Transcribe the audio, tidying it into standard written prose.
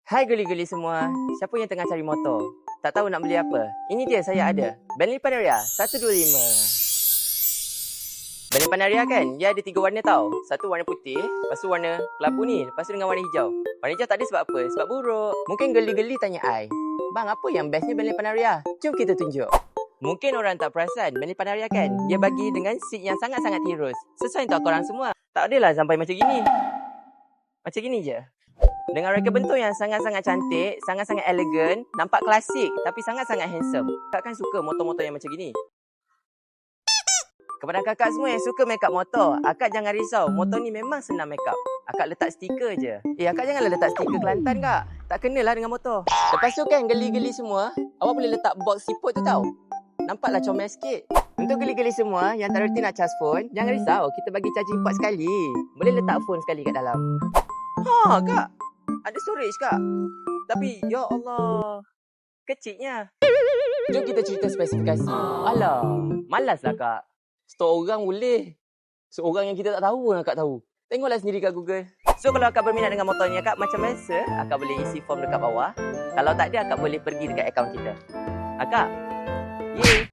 Hai geli-geli semua. Siapa yang tengah cari motor? Tak tahu nak beli apa? Ini dia, saya ada. Bentley Pandaria 125. Bentley Pandaria kan, dia ada 3 warna tau. Satu warna putih, lepas tu warna kelabu ni, lepas tu dengan warna hijau. Warna hijau tak ada sebab apa? Sebab buruk. Mungkin geli-geli tanya I, bang, apa yang bestnya Bentley Pandaria? Jom kita tunjuk. Mungkin orang tak perasan, Bentley Pandaria kan, dia bagi dengan seat yang sangat-sangat tirus. Sesuai untuk korang semua. Tak adalah sampai macam gini. Macam gini je. Dengan reka bentuk yang sangat-sangat cantik, sangat-sangat elegan, nampak klasik tapi sangat-sangat handsome. Kakak kan suka motor-motor yang macam gini. Kepada kakak semua yang suka make up motor, akak jangan risau, motor ni memang senang make up. Akak letak stiker je. Akak janganlah letak stiker Kelantan kak. Tak kenalah dengan motor. Lepas tu kan geli-geli semua, awak boleh letak box siput tu tau. Nampaklah comel sikit. Untuk geli-geli semua yang tak reti nak charge phone, jangan risau, kita bagi charging port sekali. Boleh letak phone sekali kat dalam. Ha kak, ada storage kak. Tapi ya Allah, kecilnya. Jom kita cerita spesifikasi. Alah, malaslah kak. Stok orang boleh. Seorang yang kita tak tahu pun akak tahu. Tengoklah sendiri kat Google. So kalau akak berminat dengan motor ni akak, macam biasa, akak boleh isi form dekat bawah. Kalau tak ada, akak boleh pergi dekat akaun kita. Akak, ye.